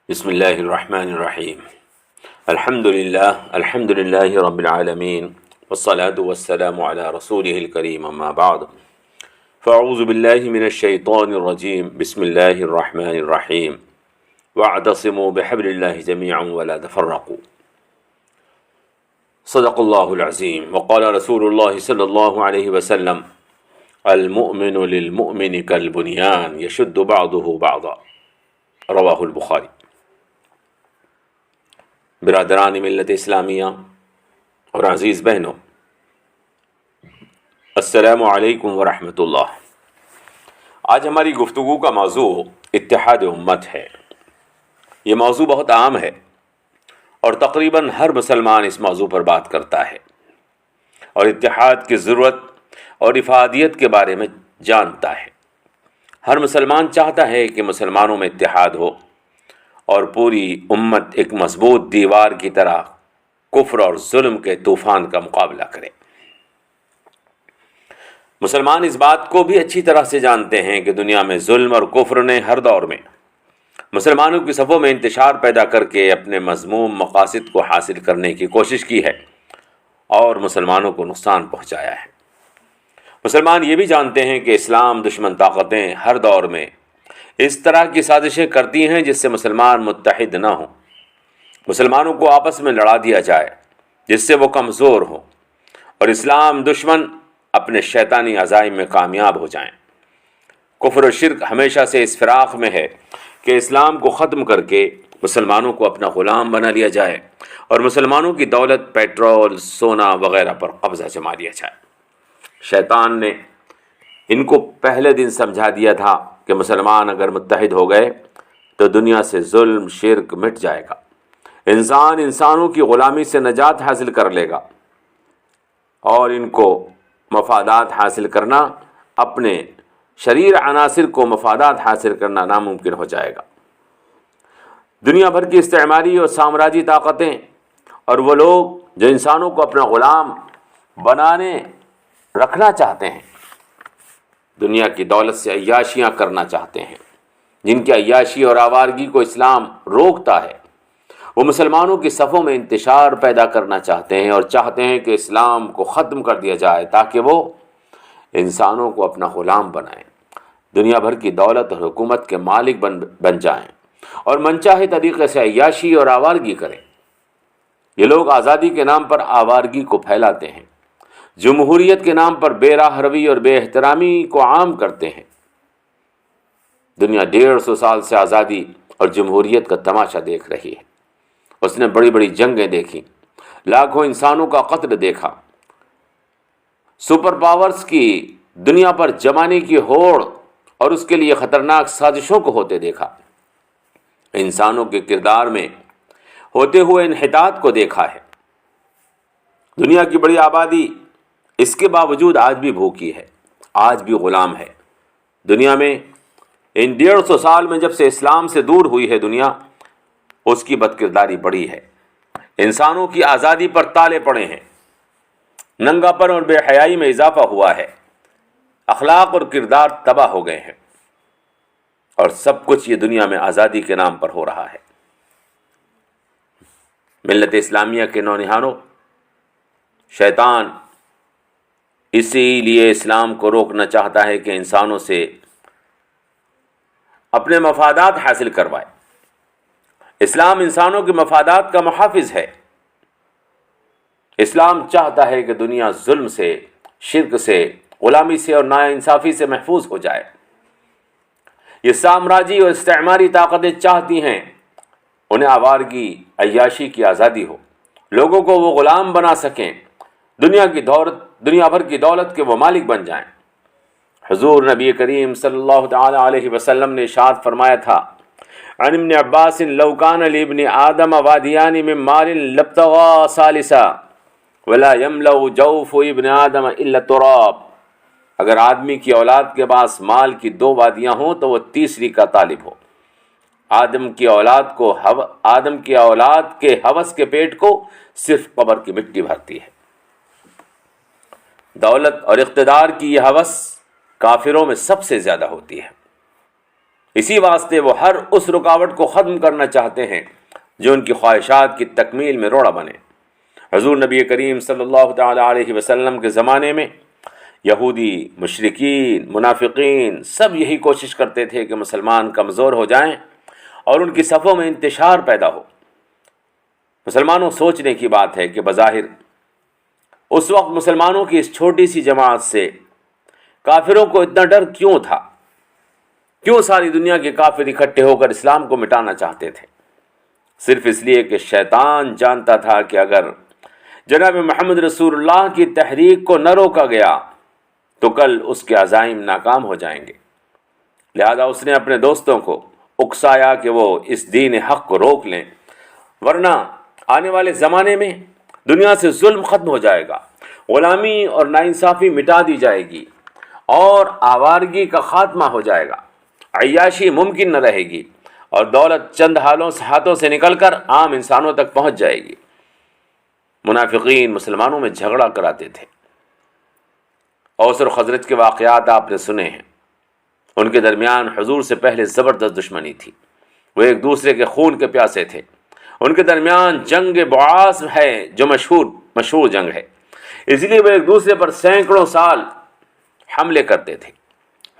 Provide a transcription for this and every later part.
بسم اللہ الرحمن الرحیم الحمد للہ رب العالمین والصلاة والسلام علی رسولہ الکریم اما بعد فاعوذ باللہ من الشیطان الرجیم بسم اللہ الرحمن الرحیم واعتصموا بحبل اللہ جميعا ولا تفرقوا صدق اللہ العظیم وقال رسول اللہ صلی اللہ علیہ وسلم المؤمن للمؤمن کالبنیان یشد بعضه بعضا رواہ البخاری۔ برادران ملت اسلامیہ اور عزیز بہنوں، السلام علیکم ورحمۃ اللہ۔ آج ہماری گفتگو کا موضوع اتحاد امت ہے۔ یہ موضوع بہت عام ہے اور تقریباً ہر مسلمان اس موضوع پر بات کرتا ہے اور اتحاد کی ضرورت اور افادیت کے بارے میں جانتا ہے۔ ہر مسلمان چاہتا ہے کہ مسلمانوں میں اتحاد ہو اور پوری امت ایک مضبوط دیوار کی طرح کفر اور ظلم کے طوفان کا مقابلہ کرے۔ مسلمان اس بات کو بھی اچھی طرح سے جانتے ہیں کہ دنیا میں ظلم اور کفر نے ہر دور میں مسلمانوں کی صفوں میں انتشار پیدا کر کے اپنے مذموم مقاصد کو حاصل کرنے کی کوشش کی ہے اور مسلمانوں کو نقصان پہنچایا ہے۔ مسلمان یہ بھی جانتے ہیں کہ اسلام دشمن طاقتیں ہر دور میں اس طرح کی سازشیں کرتی ہیں جس سے مسلمان متحد نہ ہوں، مسلمانوں کو آپس میں لڑا دیا جائے جس سے وہ کمزور ہوں اور اسلام دشمن اپنے شیطانی عزائم میں کامیاب ہو جائیں۔ کفر و شرک ہمیشہ سے اس فراق میں ہے کہ اسلام کو ختم کر کے مسلمانوں کو اپنا غلام بنا لیا جائے اور مسلمانوں کی دولت، پیٹرول، سونا وغیرہ پر قبضہ جما لیا جائے۔ شیطان نے ان کو پہلے دن سمجھا دیا تھا کہ مسلمان اگر متحد ہو گئے تو دنیا سے ظلم، شرک مٹ جائے گا، انسان انسانوں کی غلامی سے نجات حاصل کر لے گا اور ان کو مفادات حاصل کرنا، اپنے شریر عناصر کو مفادات حاصل کرنا ناممکن ہو جائے گا۔ دنیا بھر کی استعماری اور سامراجی طاقتیں اور وہ لوگ جو انسانوں کو اپنا غلام بنانے رکھنا چاہتے ہیں، دنیا کی دولت سے عیاشیاں کرنا چاہتے ہیں، جن کی عیاشی اور آوارگی کو اسلام روکتا ہے، وہ مسلمانوں کی صفوں میں انتشار پیدا کرنا چاہتے ہیں اور چاہتے ہیں کہ اسلام کو ختم کر دیا جائے تاکہ وہ انسانوں کو اپنا غلام بنائیں، دنیا بھر کی دولت اور حکومت کے مالک بن جائیں اور منچاہے طریقے سے عیاشی اور آوارگی کریں۔ یہ لوگ آزادی کے نام پر آوارگی کو پھیلاتے ہیں، جمہوریت کے نام پر بے راہ روی اور بے احترامی کو عام کرتے ہیں۔ دنیا 150 سال سے آزادی اور جمہوریت کا تماشا دیکھ رہی ہے۔ اس نے بڑی بڑی جنگیں دیکھی، لاکھوں انسانوں کا قتل دیکھا، سپر پاورز کی دنیا پر جمانے کی ہوڑ اور اس کے لیے خطرناک سازشوں کو ہوتے دیکھا، انسانوں کے کردار میں ہوتے ہوئے انحطاط کو دیکھا ہے۔ دنیا کی بڑی آبادی اس کے باوجود آج بھی بھوکی ہے، آج بھی غلام ہے۔ دنیا میں ان 150 سال میں جب سے اسلام سے دور ہوئی ہے دنیا، اس کی بدکرداری بڑی ہے، انسانوں کی آزادی پر تالے پڑے ہیں، ننگا پن اور بے حیائی میں اضافہ ہوا ہے، اخلاق اور کردار تباہ ہو گئے ہیں، اور سب کچھ یہ دنیا میں آزادی کے نام پر ہو رہا ہے۔ ملت اسلامیہ کے نونہانوں، شیطان اسی لیے اسلام کو روکنا چاہتا ہے کہ انسانوں سے اپنے مفادات حاصل کروائے۔ اسلام انسانوں کے مفادات کا محافظ ہے۔ اسلام چاہتا ہے کہ دنیا ظلم سے، شرک سے، غلامی سے اور ناانصافی سے محفوظ ہو جائے۔ یہ سامراجی اور استعماری طاقتیں چاہتی ہیں انہیں آوارگی، عیاشی کی آزادی ہو، لوگوں کو وہ غلام بنا سکیں، دنیا بھر کی دولت کے وہ مالک بن جائیں۔ حضور نبی کریم صلی اللہ تعالی علیہ وسلم نے ارشاد فرمایا تھا، عن ابن عباس لو کان لابن آدم وادیان من مال لابتغى ثالثا ولا يملأ جوف ابن آدم الا التراب۔ اگر آدمی کی اولاد کے پاس مال کی 2 وادیاں ہوں تو وہ تیسری کا طالب ہو۔ آدم کی اولاد کے ہوس کے پیٹ کو صرف قبر کی مٹی بھرتی ہے۔ دولت اور اقتدار کی یہ ہوس کافروں میں سب سے زیادہ ہوتی ہے۔ اسی واسطے وہ ہر اس رکاوٹ کو ختم کرنا چاہتے ہیں جو ان کی خواہشات کی تکمیل میں روڑا بنے۔ حضور نبی کریم صلی اللہ تعالی علیہ وسلم کے زمانے میں یہودی، مشرکین، منافقین سب یہی کوشش کرتے تھے کہ مسلمان کمزور ہو جائیں اور ان کی صفوں میں انتشار پیدا ہو۔ مسلمانوں، سوچنے کی بات ہے کہ بظاہر اس وقت مسلمانوں کی اس چھوٹی سی جماعت سے کافروں کو اتنا ڈر کیوں تھا؟ کیوں ساری دنیا کے کافر اکٹھے ہو کر اسلام کو مٹانا چاہتے تھے؟ صرف اس لیے کہ شیطان جانتا تھا کہ اگر جناب محمد رسول اللہ کی تحریک کو نہ روکا گیا تو کل اس کے عزائم ناکام ہو جائیں گے۔ لہذا اس نے اپنے دوستوں کو اکسایا کہ وہ اس دین حق کو روک لیں، ورنہ آنے والے زمانے میں دنیا سے ظلم ختم ہو جائے گا، غلامی اور ناانصافی مٹا دی جائے گی اور آوارگی کا خاتمہ ہو جائے گا، عیاشی ممکن نہ رہے گی اور دولت چند ہاتھوں سے نکل کر عام انسانوں تک پہنچ جائے گی۔ منافقین مسلمانوں میں جھگڑا کراتے تھے۔ اوس اور خزرج کے واقعات آپ نے سنے ہیں۔ ان کے درمیان حضور سے پہلے زبردست دشمنی تھی، وہ ایک دوسرے کے خون کے پیاسے تھے۔ ان کے درمیان جنگ بعاث ہے جو مشہور جنگ ہے، اس لیے وہ ایک دوسرے پر سینکڑوں سال حملے کرتے تھے۔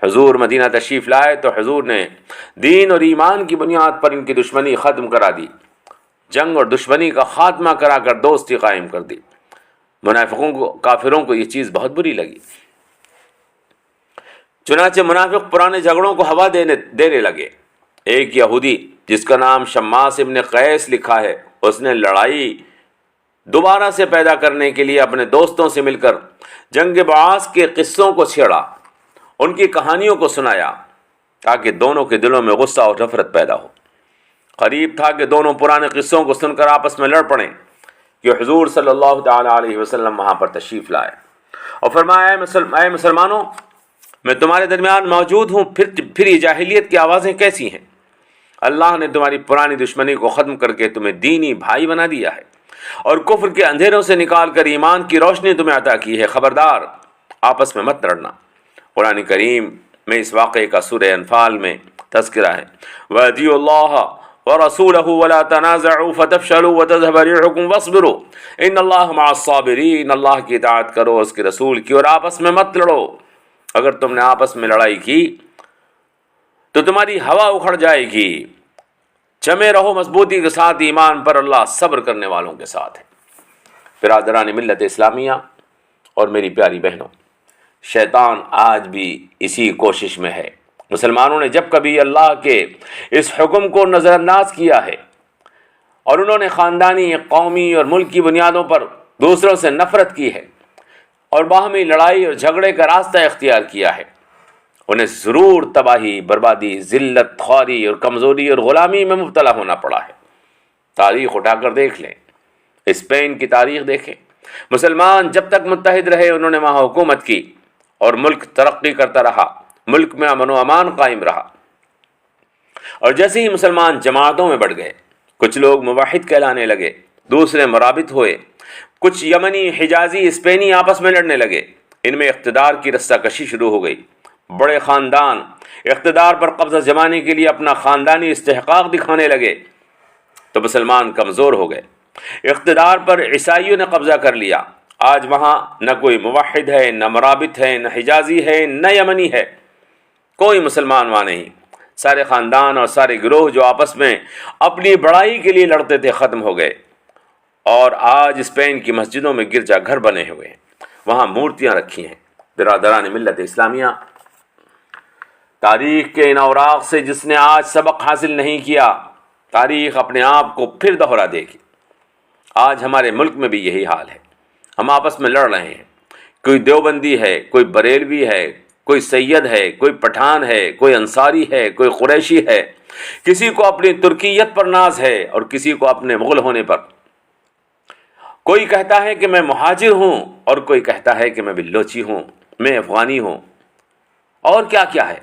حضور مدینہ تشریف لائے تو حضور نے دین اور ایمان کی بنیاد پر ان کی دشمنی ختم کرا دی، جنگ اور دشمنی کا خاتمہ کرا کر دوستی قائم کر دی۔ منافقوں کو، کافروں کو یہ چیز بہت بری لگی، چنانچہ منافق پرانے جھگڑوں کو ہوا دینے لگے۔ ایک یہودی جس کا نام شماس ابن قیس لکھا ہے، اس نے لڑائی دوبارہ سے پیدا کرنے کے لیے اپنے دوستوں سے مل کر جنگ بعاث کے قصوں کو چھیڑا، ان کی کہانیوں کو سنایا تاکہ دونوں کے دلوں میں غصہ اور نفرت پیدا ہو۔ قریب تھا کہ دونوں پرانے قصوں کو سن کر آپس میں لڑ پڑیں کہ حضور صلی اللہ تعالی علیہ وسلم وہاں پر تشریف لائے اور فرمایا، اے مسلمانوں، میں تمہارے درمیان موجود ہوں، پھر یہ جاہلیت کی آوازیں کیسی ہیں؟ اللہ نے تمہاری پرانی دشمنی کو ختم کر کے تمہیں دینی بھائی بنا دیا ہے اور کفر کے اندھیروں سے نکال کر ایمان کی روشنی تمہیں عطا کی ہے۔ خبردار، آپس میں مت لڑنا۔ قرآن کریم میں اس واقعے کا سورہ انفال میں تذکرہ ہے، وَأَطِیعُوا اللَّهَ وَرَسُولَهُ وَلَا تَنَازَعُوا فَتَفْشَلُوا وَتَذْهَبَ رِیحُکُمْ وَاصْبِرُوا إِنَّ اللَّهَ مَعَ الصَّابِرِینَ۔ اللہ کی اطاعت کرو، اس کے رسول کی، اور آپس میں مت لڑو۔ اگر تم نے آپس میں لڑائی کی تو تمہاری ہوا اکھڑ جائے گی۔ جمے رہو مضبوطی کے ساتھ ایمان پر، اللہ صبر کرنے والوں کے ساتھ ہے۔ برادران ملت اسلامیہ اور میری پیاری بہنوں، شیطان آج بھی اسی کوشش میں ہے۔ مسلمانوں نے جب کبھی اللہ کے اس حکم کو نظر انداز کیا ہے اور انہوں نے خاندانی، قومی اور ملک کی بنیادوں پر دوسروں سے نفرت کی ہے اور باہمی لڑائی اور جھگڑے کا راستہ اختیار کیا ہے، انہیں ضرور تباہی، بربادی، ذلت، خواری اور کمزوری اور غلامی میں مبتلا ہونا پڑا ہے۔ تاریخ اٹھا کر دیکھ لیں، اسپین کی تاریخ دیکھیں۔ مسلمان جب تک متحد رہے انہوں نے وہاں حکومت کی اور ملک ترقی کرتا رہا، ملک میں امن و امان قائم رہا۔ اور جیسے ہی مسلمان جماعتوں میں بڑھ گئے، کچھ لوگ موحد کہلانے لگے، دوسرے مرابط ہوئے، کچھ یمنی، حجازی، اسپینی آپس میں لڑنے لگے، ان میں اقتدار کی رسہ کشی شروع ہو گئی۔ بڑے خاندان اقتدار پر قبضہ جمانے کے لیے اپنا خاندانی استحقاق دکھانے لگے تو مسلمان کمزور ہو گئے۔ اقتدار پر عیسائیوں نے قبضہ کر لیا، آج وہاں نہ کوئی موحد ہے، نہ مرابط ہے، نہ حجازی ہے، نہ یمنی ہے، کوئی مسلمان وہاں نہیں۔ سارے خاندان اور سارے گروہ جو آپس میں اپنی بڑائی کے لیے لڑتے تھے ختم ہو گئے، اور آج اسپین کی مسجدوں میں گرجا گھر بنے ہوئے ہیں، وہاں مورتیاں رکھی ہیں۔ برادران ملت اسلامیہ، تاریخ کے ان اوراق سے جس نے آج سبق حاصل نہیں کیا، تاریخ اپنے آپ کو پھر دہرا دے گی۔ آج ہمارے ملک میں بھی یہی حال ہے، ہم آپس میں لڑ رہے ہیں، کوئی دیوبندی ہے، کوئی بریلوی ہے، کوئی سید ہے، کوئی پٹھان ہے، کوئی انصاری ہے، کوئی قریشی ہے، کسی کو اپنی ترکیت پر ناز ہے اور کسی کو اپنے مغل ہونے پر۔ کوئی کہتا ہے کہ میں مہاجر ہوں اور کوئی کہتا ہے کہ میں بلوچی ہوں، میں افغانی ہوں، اور کیا کیا ہے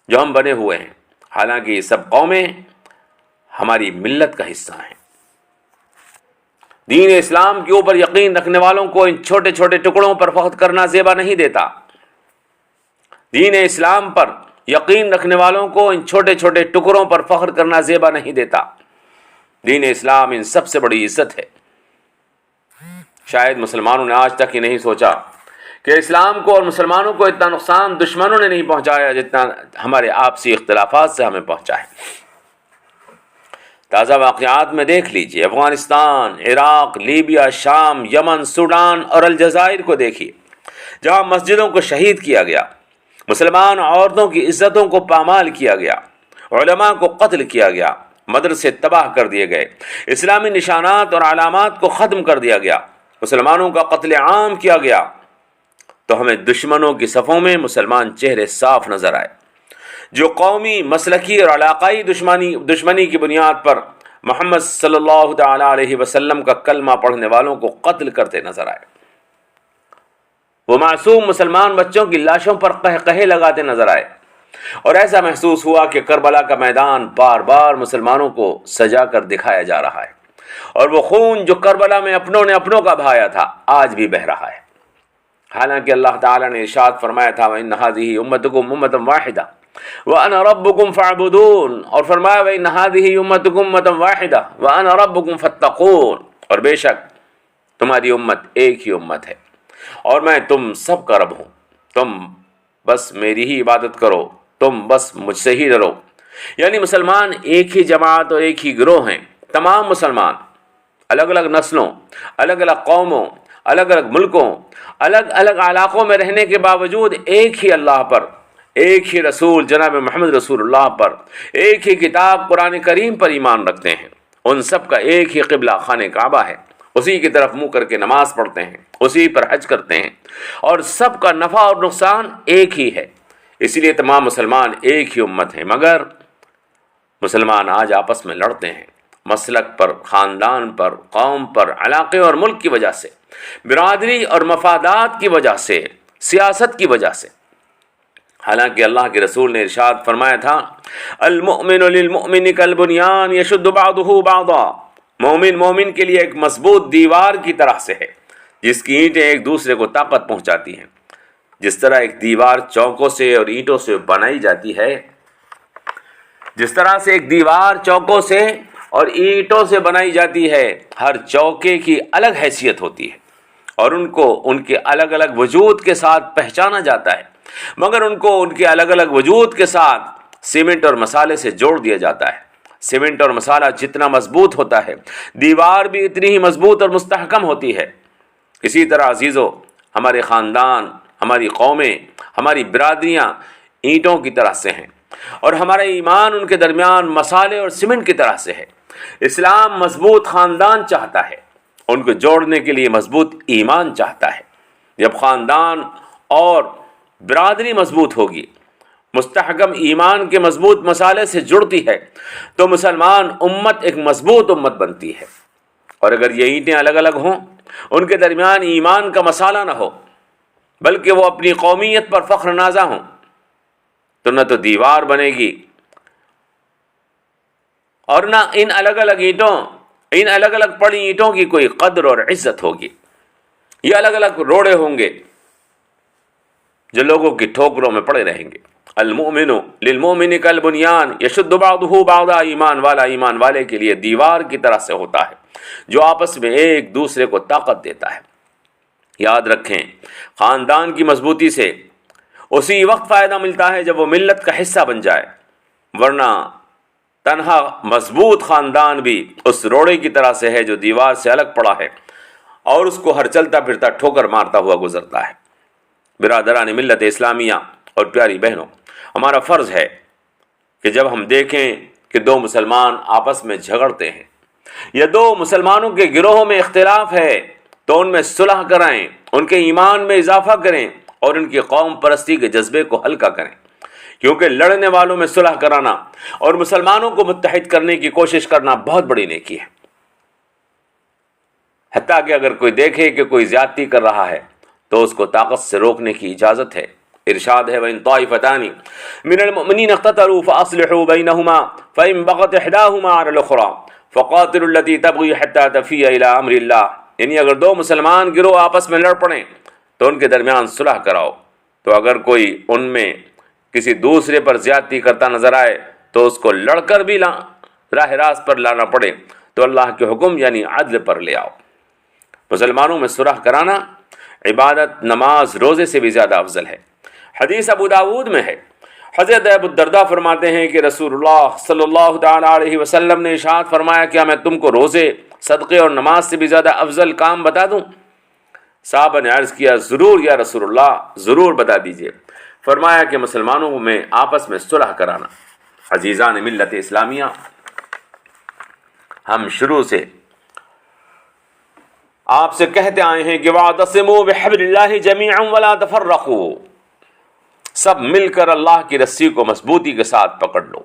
جو ہم بنے ہوئے ہیں، حالانکہ یہ سب قومیں ہماری ملت کا حصہ ہیں۔ دین اسلام کے اوپر یقین رکھنے والوں کو ان چھوٹے چھوٹے ٹکڑوں پر فخر کرنا زیبا نہیں دیتا۔ دین اسلام پر یقین رکھنے والوں کو ان چھوٹے چھوٹے ٹکڑوں پر فخر کرنا زیبا نہیں دیتا۔ دین اسلام ان سب سے بڑی عزت ہے۔ شاید مسلمانوں نے آج تک یہ نہیں سوچا کہ اسلام کو اور مسلمانوں کو اتنا نقصان دشمنوں نے نہیں پہنچایا جتنا ہمارے آپسی اختلافات سے ہمیں پہنچا ہے۔ تازہ واقعات میں دیکھ لیجئے، افغانستان، عراق، لیبیا، شام، یمن، سوڈان اور الجزائر کو دیکھیے، جہاں مسجدوں کو شہید کیا گیا، مسلمان عورتوں کی عزتوں کو پامال کیا گیا، علماء کو قتل کیا گیا، مدرسے تباہ کر دیے گئے، اسلامی نشانات اور علامات کو ختم کر دیا گیا، مسلمانوں کا قتل عام کیا گیا، تو ہمیں دشمنوں کی صفوں میں مسلمان چہرے صاف نظر آئے، جو قومی، مسلکی اور علاقائی دشمنی کی بنیاد پر محمد صلی اللہ تعالی علیہ وسلم کا کلمہ پڑھنے والوں کو قتل کرتے نظر آئے، وہ معصوم مسلمان بچوں کی لاشوں پر قہقہے لگاتے نظر آئے، اور ایسا محسوس ہوا کہ کربلا کا میدان بار بار مسلمانوں کو سجا کر دکھایا جا رہا ہے، اور وہ خون جو کربلا میں اپنوں نے اپنوں کا بہایا تھا آج بھی بہہ رہا ہے۔ حالانکہ اللہ تعالیٰ نے ارشاد فرمایا تھا وَإِنَّ هَذِهِ أُمَّتُكُمْ أُمَّةً وَاحِدَةً وَأَنَا رَبُّكُمْ فَاعْبُدُونَ، اور فرمایا وَإِنَّ هَذِهِ أُمَّتُكُمْ أُمَّةً وَاحِدَةً وَأَنَا رَبُّكُمْ فَاتَّقُونَ، اور بے شک تمہاری امت ایک ہی امت ہے اور میں تم سب کا رب ہوں، تم بس میری ہی عبادت کرو، تم بس مجھ سے ہی ڈرو۔ یعنی مسلمان ایک ہی جماعت اور ایک ہی گروہ ہیں، تمام مسلمان الگ الگ نسلوں، الگ الگ قوموں، الگ الگ ملکوں، الگ الگ علاقوں میں رہنے کے باوجود ایک ہی اللہ پر، ایک ہی رسول جناب محمد رسول اللہ پر، ایک ہی کتاب قرآن کریم پر ایمان رکھتے ہیں۔ ان سب کا ایک ہی قبلہ خانہ کعبہ ہے، اسی کی طرف منہ کر کے نماز پڑھتے ہیں، اسی پر حج کرتے ہیں، اور سب کا نفع اور نقصان ایک ہی ہے۔ اس لیے تمام مسلمان ایک ہی امت ہیں، مگر مسلمان آج آپس میں لڑتے ہیں، مسلک پر، خاندان پر، قوم پر، علاقے اور ملک کی وجہ سے، برادری اور مفادات کی وجہ سے، سیاست کی وجہ سے۔ حالانکہ اللہ کے رسول نے ارشاد فرمایا تھا المؤمن للمؤمن کالبنیان یشد بعضہ بعضا، مومن مومن کے لیے ایک مضبوط دیوار کی طرح سے ہے جس کی اینٹیں ایک دوسرے کو طاقت پہنچاتی ہیں۔ جس طرح ایک دیوار چوکوں سے اور اینٹوں سے بنائی جاتی ہے، جس طرح سے ایک دیوار چوکوں سے اور اینٹوں سے بنائی جاتی ہے، ہر چوکے کی الگ حیثیت ہوتی ہے اور ان کو ان کے الگ الگ وجود کے ساتھ پہچانا جاتا ہے، مگر ان کو ان کے الگ الگ وجود کے ساتھ سیمنٹ اور مسالے سے جوڑ دیا جاتا ہے۔ سیمنٹ اور مسالہ جتنا مضبوط ہوتا ہے، دیوار بھی اتنی ہی مضبوط اور مستحکم ہوتی ہے۔ اسی طرح عزیزو، ہمارے خاندان، ہماری قومیں، ہماری برادریاں اینٹوں کی طرح سے ہیں، اور ہمارا ایمان ان کے درمیان مسالے اور سیمنٹ کی طرح سے ہے۔ اسلام مضبوط خاندان چاہتا ہے، ان کو جوڑنے کے لیے مضبوط ایمان چاہتا ہے۔ جب خاندان اور برادری مضبوط ہوگی، مستحکم ایمان کے مضبوط مسالے سے جڑتی ہے، تو مسلمان امت ایک مضبوط امت بنتی ہے۔ اور اگر یہ اینٹیں الگ الگ ہوں، ان کے درمیان ایمان کا مسالہ نہ ہو، بلکہ وہ اپنی قومیت پر فخر نازا ہوں، تو نہ تو دیوار بنے گی اور نہ ان الگ الگ اینٹوں، ان الگ الگ پڑی اینٹوں کی کوئی قدر اور عزت ہوگی۔ یہ الگ الگ روڑے ہوں گے جو لوگوں کی ٹھوکروں میں پڑے رہیں گے۔ المؤمن للمؤمن کالبنیان یشد بعضہ بعضا، ایمان والا ایمان والے کے لیے دیوار کی طرح سے ہوتا ہے جو آپس میں ایک دوسرے کو طاقت دیتا ہے۔ یاد رکھیں، خاندان کی مضبوطی سے اسی وقت فائدہ ملتا ہے جب وہ ملت کا حصہ بن جائے، ورنہ تنہا مضبوط خاندان بھی اس روڑے کی طرح سے ہے جو دیوار سے الگ پڑا ہے اور اس کو ہر چلتا پھرتا ٹھوکر مارتا ہوا گزرتا ہے۔ برادران ملت اسلامیہ اور پیاری بہنوں، ہمارا فرض ہے کہ جب ہم دیکھیں کہ دو مسلمان آپس میں جھگڑتے ہیں یا دو مسلمانوں کے گروہوں میں اختلاف ہے، تو ان میں صلح کرائیں، ان کے ایمان میں اضافہ کریں اور ان کی قوم پرستی کے جذبے کو ہلکا کریں، کیونکہ لڑنے والوں میں صلح کرانا اور مسلمانوں کو متحد کرنے کی کوشش کرنا بہت بڑی نیکی ہے۔ حتیٰ کہ اگر کوئی دیکھے کہ کوئی زیادتی کر رہا ہے تو اس کو طاقت سے روکنے کی اجازت ہے۔ ارشاد ہے وَإِن طَائِفَتَانِ مِنَ الْمُؤْمِنِينَ اقْتَتَلُوا فَأَصْلِحُوا بَيْنَهُمَا فَإِن بَغَتْ إِحْدَاهُمَا عَلَى الْأُخْرَى فَقَاتِلُوا الَّتِي تَبْغِي حَتَّى تَفِيَّ إِلَىٰ أَمْرِ اللَّهِ، یعنی اگر دو مسلمان گروہ آپس میں لڑ پڑیں تو ان کے درمیان صلح کراؤ، تو اگر کوئی ان میں کسی دوسرے پر زیادتی کرتا نظر آئے تو اس کو لڑ کر بھی راہ راست پر لانا پڑے تو اللہ کے حکم یعنی عدل پر لے آؤ۔ مسلمانوں میں صلح کرانا عبادت، نماز، روزے سے بھی زیادہ افضل ہے۔ حدیث ابو داود میں ہے، حضرت ابو الدرداء فرماتے ہیں کہ رسول اللہ صلی اللہ تعالی علیہ وسلم نے ارشاد فرمایا، کیا میں تم کو روزے، صدقے اور نماز سے بھی زیادہ افضل کام بتا دوں؟ صحابہ نے عرض کیا، ضرور یا رسول اللہ، ضرور بتا دیجئے۔ فرمایا کہ مسلمانوں میں آپس میں صلح کرانا۔ عزیزان ملت اسلامیہ، ہم شروع سے آپ سے کہتے آئے ہیں کہ وَاعْتَصِمُوا بِحَبْلِ اللَّهِ جَمِيعًا وَلَا تَفَرَّقُوا، سب مل کر اللہ کی رسی کو مضبوطی کے ساتھ پکڑ لو۔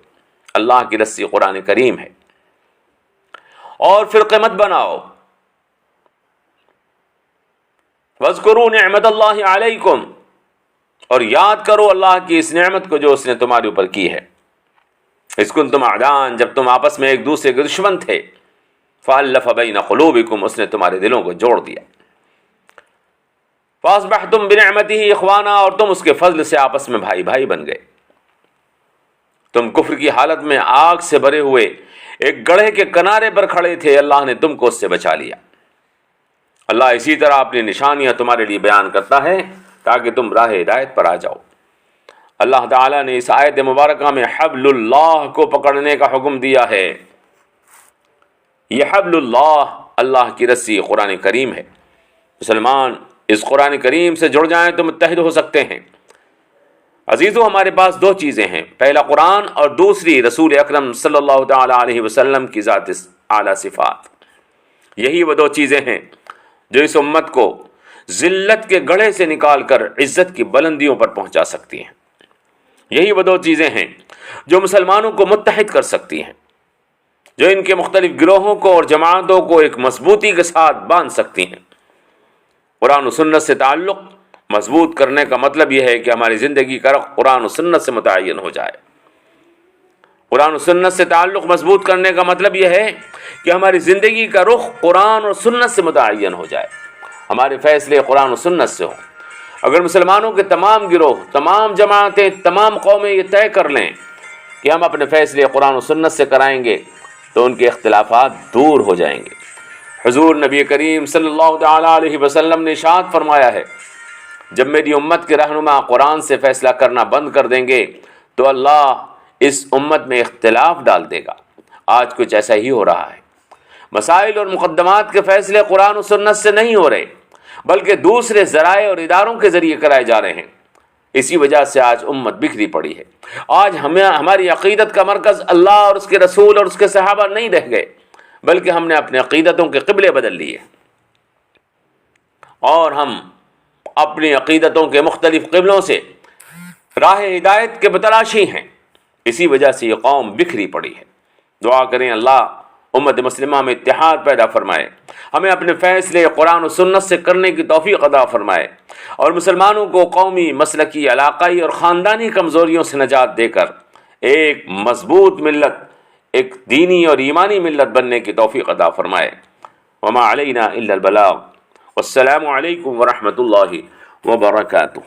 اللہ کی رسی قرآن کریم ہے، اور فرقے مت بناؤ۔ وَاذْكُرُوا نِعْمَتَ اللَّهِ عَلَيْكُمْ، اور یاد کرو اللہ کی اس نعمت کو جو اس نے تمہارے اوپر کی ہے۔ اذ کنتم اعداء، جب تم آپس میں ایک دوسرے کے دشمن تھے، فَأَلَّفَ بَيْنَ قُلُوبِكُمْ، اس نے تمہارے دلوں کو جوڑ دیا۔ فَأَصْبَحْتُمْ بِنِعْمَتِهِ إِخْوَانًا، اور تم اس کے فضل سے آپس میں بھائی بھائی بن گئے۔ تم کفر کی حالت میں آگ سے بھرے ہوئے ایک گڑھے کے کنارے پر کھڑے تھے، اللہ نے تم کو اس سے بچا لیا۔ اللہ اسی طرح اپنی نشانیاں تمہارے لیے بیان کرتا ہے تاکہ تم راہ ہدایت پر آ جاؤ۔ اللہ تعالیٰ نے اس آیت مبارکہ میں حبل اللہ کو پکڑنے کا حکم دیا ہے۔ یہ حبل اللہ، اللہ کی رسی قرآن کریم ہے۔ مسلمان اس قرآن کریم سے جڑ جائیں تو متحد ہو سکتے ہیں۔ عزیزو، ہمارے پاس دو چیزیں ہیں، پہلا قرآن اور دوسری رسول اکرم صلی اللہ تعالی علیہ وسلم کی ذات اعلیٰ صفات۔ یہی وہ دو چیزیں ہیں جو اس امت کو ذلت کے گڑھے سے نکال کر عزت کی بلندیوں پر پہنچا سکتی ہیں۔ یہی وہ دو چیزیں ہیں جو مسلمانوں کو متحد کر سکتی ہیں، جو ان کے مختلف گروہوں کو اور جماعتوں کو ایک مضبوطی کے ساتھ باندھ سکتی ہیں۔ قرآن و سنت سے تعلق مضبوط کرنے کا مطلب یہ ہے کہ ہماری زندگی کا رخ قرآن و سنت سے متعین ہو جائے۔ قرآن و سنت سے تعلق مضبوط کرنے کا مطلب یہ ہے کہ ہماری زندگی کا رخ قرآن اور سنت سے متعین ہو جائے، ہمارے فیصلے قرآن و سنت سے ہوں۔ اگر مسلمانوں کے تمام گروہ، تمام جماعتیں، تمام قومیں یہ طے کر لیں کہ ہم اپنے فیصلے قرآن و سنت سے کرائیں گے تو ان کے اختلافات دور ہو جائیں گے۔ حضور نبی کریم صلی اللہ تعالی علیہ وسلم نے ارشاد فرمایا ہے، جب میری امت کے رہنما قرآن سے فیصلہ کرنا بند کر دیں گے تو اللہ اس امت میں اختلاف ڈال دے گا۔ آج کچھ ایسا ہی ہو رہا ہے، مسائل اور مقدمات کے فیصلے قرآن و سنت سے نہیں ہو رہے بلکہ دوسرے ذرائع اور اداروں کے ذریعے کرائے جا رہے ہیں۔ اسی وجہ سے آج امت بکھری پڑی ہے۔ آج ہماری عقیدت کا مرکز اللہ اور اس کے رسول اور اس کے صحابہ نہیں رہ گئے، بلکہ ہم نے اپنے عقیدتوں کے قبلے بدل لیے، اور ہم اپنی عقیدتوں کے مختلف قبلوں سے راہ ہدایت کے بتلاشی ہیں۔ اسی وجہ سے یہ قوم بکھری پڑی ہے۔ دعا کریں اللہ امت مسلمہ میں اتحاد پیدا فرمائے، ہمیں اپنے فیصلے قرآن و سنت سے کرنے کی توفیق عطا فرمائے، اور مسلمانوں کو قومی، مسلکی، علاقائی اور خاندانی کمزوریوں سے نجات دے کر ایک مضبوط ملت، ایک دینی اور ایمانی ملت بننے کی توفیق عطا فرمائے۔ وما علینا الا البلاغ۔ والسلام علیکم ورحمۃ اللہ وبرکاتہ۔